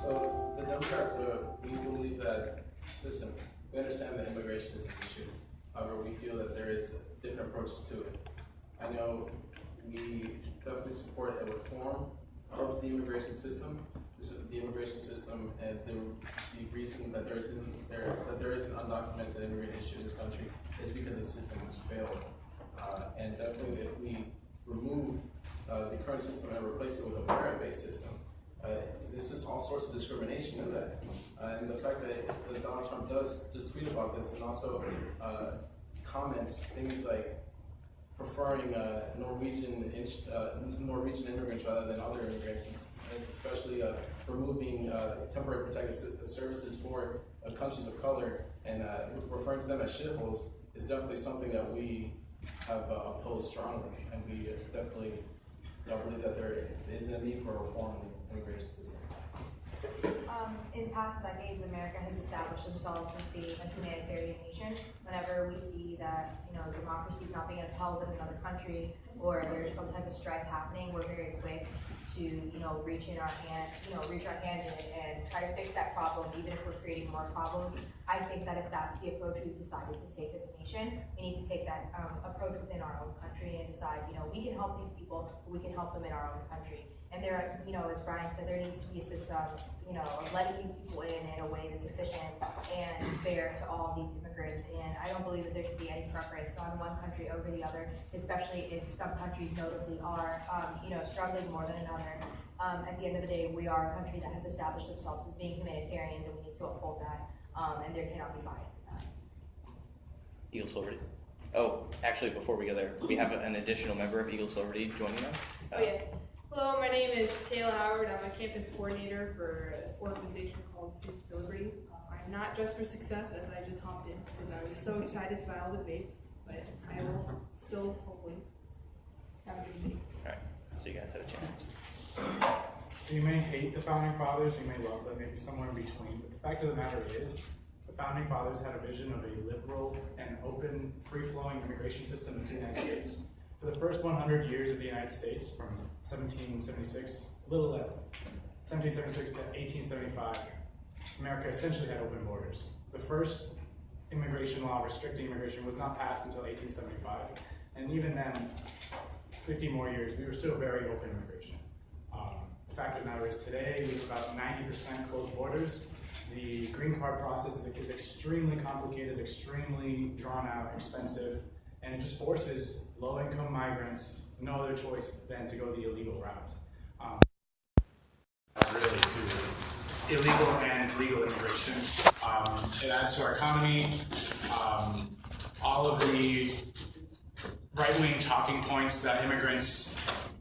So the Democrats, we believe that, listen, we understand that immigration is an issue. However, we feel that there is different approaches to it. I know we definitely support a reform of the immigration system. This is the immigration system, and the reason that there is an undocumented immigrant issue in this country is because the system has failed. And definitely, if we remove the current system and replace it with a merit-based system, this is all sorts of discrimination in that. And the fact that Donald Trump does just tweet about this and also comments things like preferring Norwegian immigrants rather than other immigrants, and especially removing temporary protected services for countries of color and referring to them as shitholes is definitely something that we have opposed strongly, and we definitely believe that there is a need for reform in the immigration system. In past decades, America has established themselves as being a humanitarian nation. Whenever we see that, democracy is not being upheld in another country, or there's some type of strife happening, we're very quick to, reach our hands and try to fix that problem, even if we're creating more problems. I think that if that's the approach we've decided to take as a nation, we need to take that approach within our own country and decide, we can help these people, but we can help them in our own country. And there, as Bryan said, there needs to be a system, of letting these people in a way that's efficient and fair to all these immigrants. And I don't believe that there should be any preference on one country over the other, especially if some countries notably are, struggling more than another. At the end of the day, we are a country that has established themselves as being humanitarians, and we need to uphold that. And there cannot be bias in that. Eagle Silverty. Oh, actually, before we go there, we have an additional member of Eagle Silverty joining us. Yes. Hello, my name is Kayla Howard. I'm a campus coordinator for an organization called Students for Liberty. I'm not just for success, as I just hopped in because I was so excited by all the debates, but I will still hopefully have a good meeting. All right, so you guys have a chance. So you may hate the Founding Fathers, you may love them, maybe somewhere in between, but the fact of the matter is, the Founding Fathers had a vision of a liberal and open, free-flowing immigration system into the United States. For the first 100 years of the United States, from 1776, a little less, 1776 to 1875, America essentially had open borders. The first immigration law restricting immigration was not passed until 1875, and even then, 50 more years, we were still very open immigration. The fact of the matter is today, we have about 90% closed borders. The green card process is extremely complicated, extremely drawn out, expensive, and it just forces low-income migrants no other choice than to go the illegal route. Really to illegal and legal immigration. It adds to our economy. All of the right-wing talking points that immigrants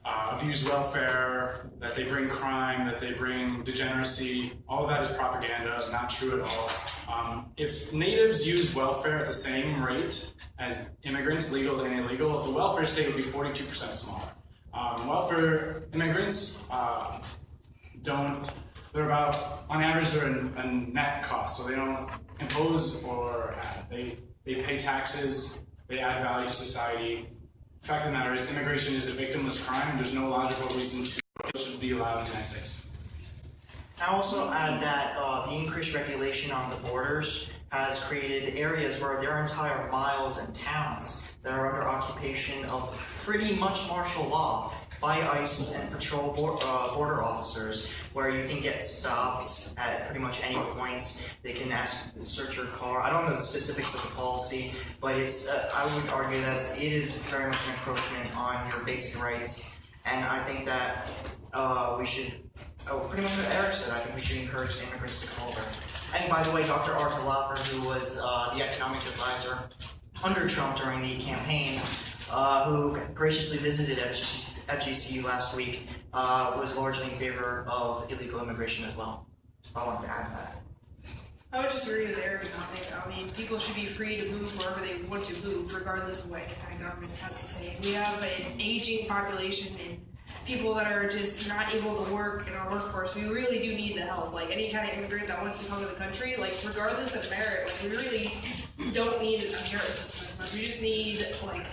abuse welfare, that they bring crime, that they bring degeneracy, all of that is propaganda, not true at all. If natives use welfare at the same rate as immigrants, legal and illegal, the welfare state would be 42% smaller. Welfare immigrants they're about, on average, they're a net cost, so they don't impose or they pay taxes, they add value to society. The fact of the matter is, immigration is a victimless crime. There's no logical reason it should be allowed in the United States. I also add that the increased regulation on the borders has created areas where there are entire miles and towns that are under occupation of pretty much martial law by ICE and patrol border officers, where you can get stopped at pretty much any points. They can search your car. I don't know the specifics of the policy, but it's I would argue that it is very much an encroachment on your basic rights, and I think that we should, pretty much what Eric said, I think we should encourage immigrants to come over. And by the way, Dr. Arthur Laffer, who was the economic advisor under Trump during the campaign, who graciously visited FGCU last week, was largely in favor of illegal immigration as well. I wanted to add that. I would just agree with Eric and Dominick. I mean, people should be free to move wherever they want to move, regardless of what kind of government has to say. We have an aging population and people that are just not able to work in our workforce. We really do need the help. Like any kind of immigrant that wants to come to the country, like regardless of merit, like we really don't need a merit system. much. We just need like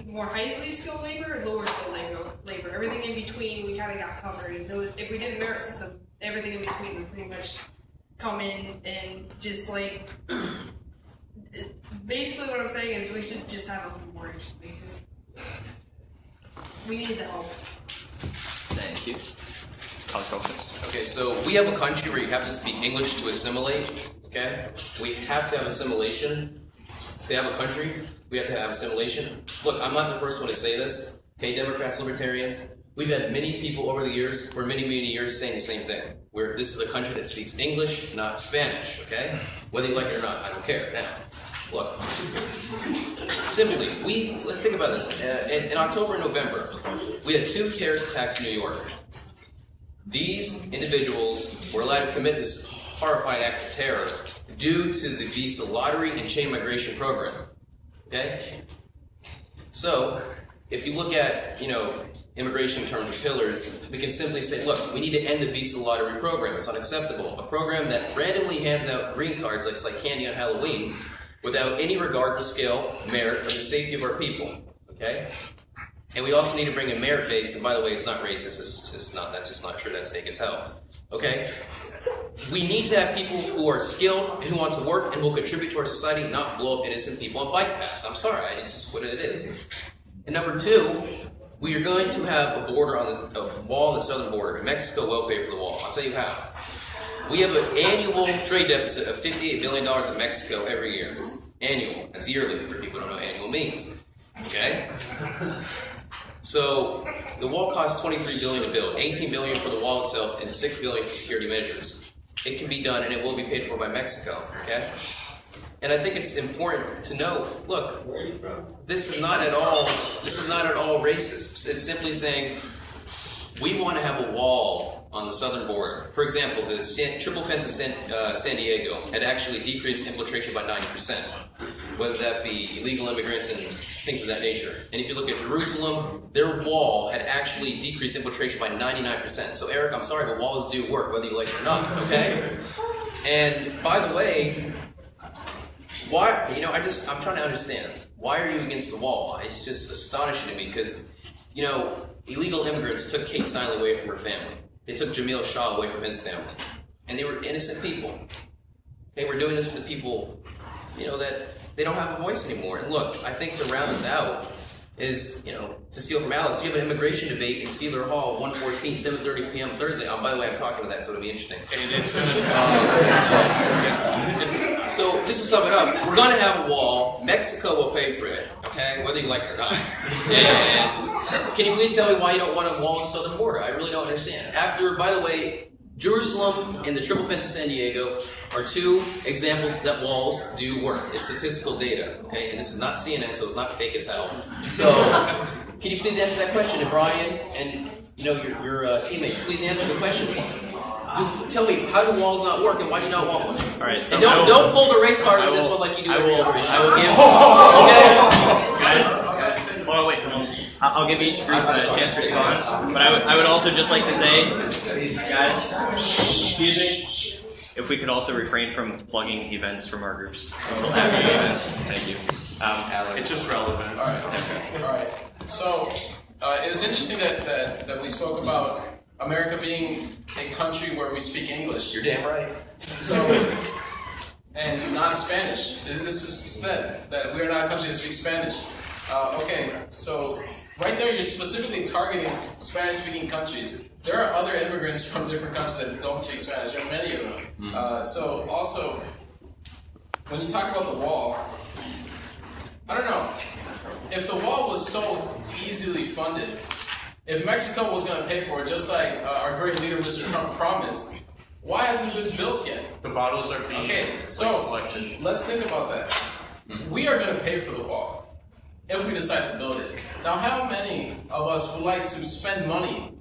more highly skilled labor and lower skilled labor. Everything in between, we kind of got covered. And if we did a merit system, everything in between would pretty much come in and just like. Basically, what I'm saying is we should just have a mortgage. We need the help. Thank you. College questions? Okay, so we have a country where you have to speak English to assimilate, okay? We have to have assimilation. To have a country, we have to have assimilation. Look, I'm not the first one to say this, okay, Democrats, Libertarians. We've had many people over the years, for many, many years, saying the same thing. Where this is a country that speaks English, not Spanish, okay? Whether you like it or not, I don't care. Now, look, simply, let's think about this. In October and November, we had 2 terrorist attacks in New York. These individuals were allowed to commit this horrifying act of terror due to the visa lottery and chain migration program. Okay? So, if you look at, immigration in terms of pillars, we can simply say, look, we need to end the visa lottery program. It's unacceptable. A program that randomly hands out green cards like candy on Halloween without any regard for skill, merit, or the safety of our people. Okay? And we also need to bring a merit base, and by the way, it's not racist, that's just not true, that's fake as hell. Okay? We need to have people who are skilled and who want to work and will contribute to our society, not blow up innocent people on bike paths. I'm sorry, it's just what it is. And number 2, we are going to have a border a wall on the southern border. Mexico will pay for the wall. I'll tell you how. We have an annual trade deficit of $58 billion in Mexico every year. Annual. That's yearly for people who don't know what annual means. Okay? So the wall costs $23 billion to build, $18 billion for the wall itself, and $6 billion for security measures. It can be done, and it will be paid for by Mexico. Okay? And I think it's important to know. Look, this is not at all racist. It's simply saying we want to have a wall on the southern border. For example, the triple fence in San Diego had actually decreased infiltration by 90%, whether that be illegal immigrants and things of that nature. And if you look at Jerusalem, their wall had actually decreased infiltration by 99%. So Eric, I'm sorry, but walls do work, whether you like it or not, okay? And by the way, why, I'm trying to understand, why are you against the wall? It's just astonishing to me because, illegal immigrants took Kate Siley away from her family. They took Jamil Shaw away from his family. And they were innocent people. Okay, we're doing this for the people, that they don't have a voice anymore. And look, I think to round this out is, to steal from Alex, we have an immigration debate in Sealer Hall, 114, 7:30 p.m. Thursday. By the way, I'm talking to that, so it'll be interesting. So, just to sum it up, we're going to have a wall. Mexico will pay for it, okay, whether you like it or not. And can you please tell me why you don't want a wall on the southern border? I really don't understand. By the way, Jerusalem and the triple fence in San Diego are 2 examples that walls do work. It's statistical data, okay? And this is not CNN, so it's not fake as hell. So, can you please answer that question? And Bryan and your teammates, please answer the question. Tell me, how do walls not work, and why do you not want one? All right. So and don't pull the race card on this one like you do every other issue. I will give. Guys, well, wait. I'll give each group a chance to respond. But I would also just like to say, guys, excuse me, if we could also refrain from plugging events from our groups until after the event. Thank you. It's just relevant. All right. So it was interesting that we spoke about America being a country where we speak English. You're damn right. So, and not Spanish. This is said that we're not a country that speaks Spanish. Okay, so right there you're specifically targeting Spanish-speaking countries. There are other immigrants from different countries that don't speak Spanish. There are many of them. So also, when you talk about the wall, I don't know. If the wall was so easily funded, if Mexico was going to pay for it, just like our great leader, Mr. Trump, promised, why hasn't it been built yet? The bottles are being selected. Let's think about that. We are going to pay for the wall if we decide to build it. Now, how many of us would like to spend money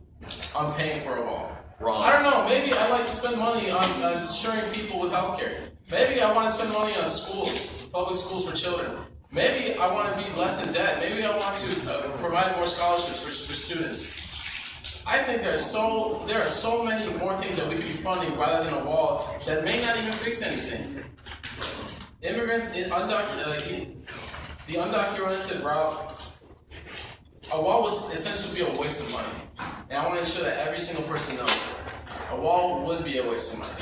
on paying for a wall? Wrong. I don't know. Maybe I'd like to spend money on ensuring people with health care. Maybe I want to spend money on schools, public schools for children. Maybe I want to be less in debt. Maybe I want to provide more scholarships for students. I think there are so many more things that we could be funding rather than a wall that may not even fix anything. the undocumented route, a wall was essentially be a waste of money. And I want to ensure that every single person knows a wall would be a waste of money.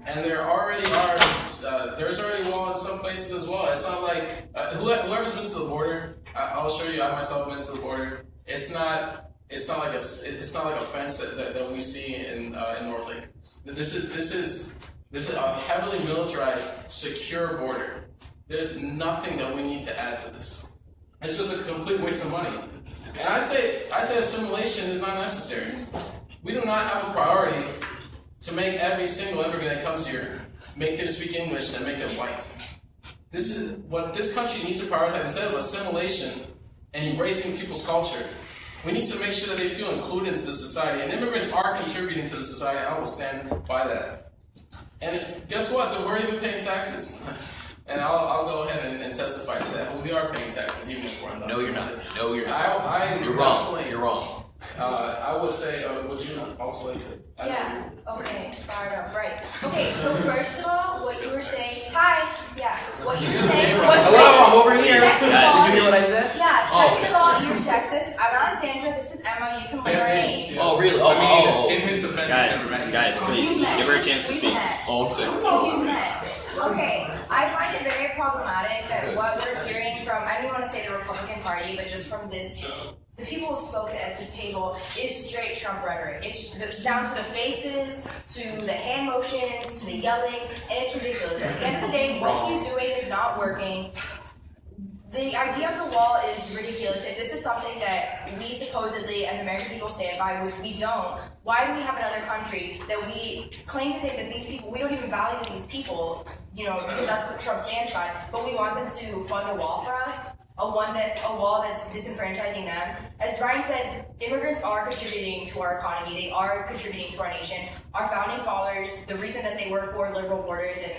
And there already are, there's already a wall in some places as well. It's not like, whoever's been to the border, I'll show you, I myself been to the border. It's not like a fence that we see in North Lake. This is a heavily militarized, secure border. There's nothing that we need to add to this. It's just a complete waste of money. And I say assimilation is not necessary. We do not have a priority to make every single immigrant that comes here, make them speak English and make them white. This is what this country needs to prioritize. Instead of assimilation and erasing people's culture, we need to make sure that they feel included into the society. And immigrants are contributing to the society. I will stand by that. And guess what? We're even paying taxes. And I'll go ahead and testify to that. We are paying taxes even if we're undocumented. No, you're not. No, you're not. You're wrong. You're wrong. I would say, would you also like to? Yeah, okay, fired up, right. Okay, so first of all, what you were saying, hi, yeah, what you were saying was hello, I'm over here. Second of all, Did you hear what I said? Yeah, second of all, you're sexist. I'm Alexandra, this is Emma, you can learn her name. Oh, really? Oh, in his defense, Guys, please, give her a chance to speak. Oh, I'm saying. Okay, I find it very problematic that what we're hearing from, I don't even want to say the Republican Party, but just from this, the people who have spoken at this table is straight Trump rhetoric. It's down to the faces, to the hand motions, to the yelling, and it's ridiculous. At the end of the day, what he's doing is not working. The idea of the wall is ridiculous. If this is something that we supposedly, as American people, stand by, which we don't, why do we have another country that we claim to think that these people, we don't even value these people, you know, because that's what Trump stands by, but we want them to fund a wall for us? A wall that's disenfranchising them. As Bryan said, immigrants are contributing to our economy. They are contributing to our nation. Our founding fathers, the reason that they were for liberal borders and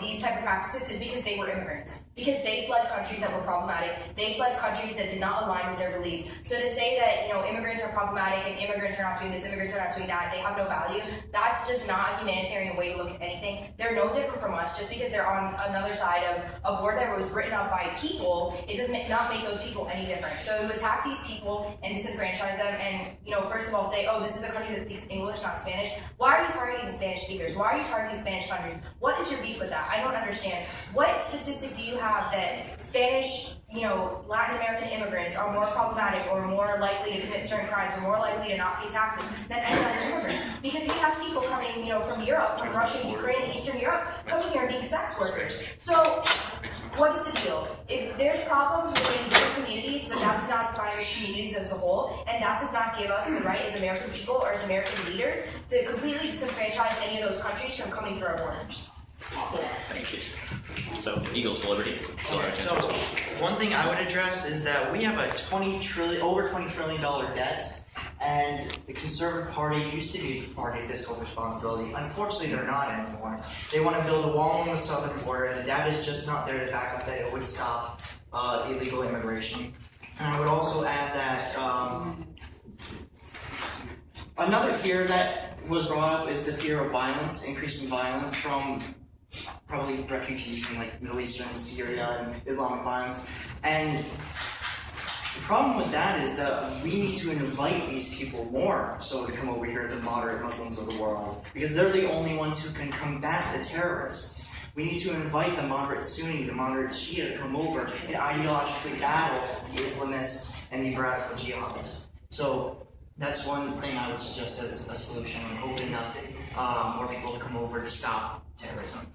these type of practices is because they were immigrants. Because they fled countries that were problematic. They fled countries that did not align with their beliefs. So to say that immigrants are problematic and immigrants are not doing this, immigrants are not doing that, they have no value, that's just not a humanitarian way to look at anything. They're no different from us. Just because they're on another side of a board that was written up by people, it does not make those people any different. So to attack these people and disenfranchise them and, first of all say, oh, this is a country that speaks English, not Spanish. Why are you targeting Spanish speakers? Why are you targeting Spanish countries? What is your beef with that? I don't understand. What statistic do you have that Spanish, Latin American immigrants are more problematic or more likely to commit certain crimes or more likely to not pay taxes than any other immigrant? Because we have people coming, from Europe, from Russia, Ukraine, and Eastern Europe, coming here and being sex workers. So, what is the deal? If there's problems within different communities, but that does not define our communities as a whole, and that does not give us the right as American people or as American leaders to completely disenfranchise any of those countries from coming through our borders. Thank you. So, Eagles for Liberty. So, one thing I would address is that we have a over $20 trillion debt, and the Conservative Party used to be the party of fiscal responsibility. Unfortunately, they're not anymore. They want to build a wall on the southern border, and the data is just not there to back up that it would stop illegal immigration. And I would also add that another fear that was brought up is the fear of violence, increasing violence from probably refugees from Middle Eastern, Syria, and Islamic violence. And the problem with that is that we need to invite these people more so to come over here, the moderate Muslims of the world, because they're the only ones who can combat the terrorists. We need to invite the moderate Sunni, the moderate Shia to come over and ideologically battle the Islamists and the radical jihadists. So that's one thing I would suggest as a solution, opening up more people to come over to stop terrorism.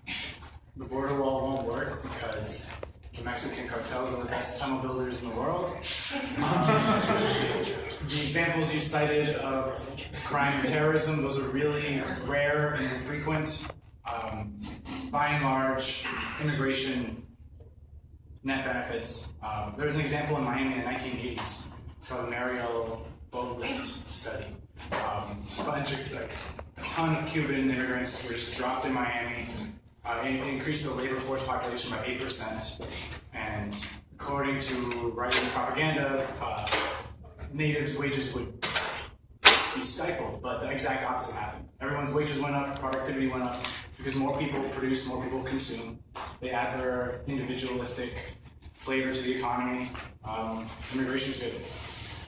The border wall won't work because the Mexican cartels are the best tunnel builders in the world. The examples you cited of crime and terrorism, those are really rare and infrequent. By and large, immigration net benefits. There's an example in Miami in the 1980s. It's called the Mariel Boatlift study. A ton of Cuban immigrants were just dropped in Miami. It increased the labor force population by 8%. And according to right-wing propaganda, natives' wages would be stifled, but the exact opposite happened. Everyone's wages went up, productivity went up, because more people produce, more people consume. They add their individualistic flavor to the economy. Immigration is good.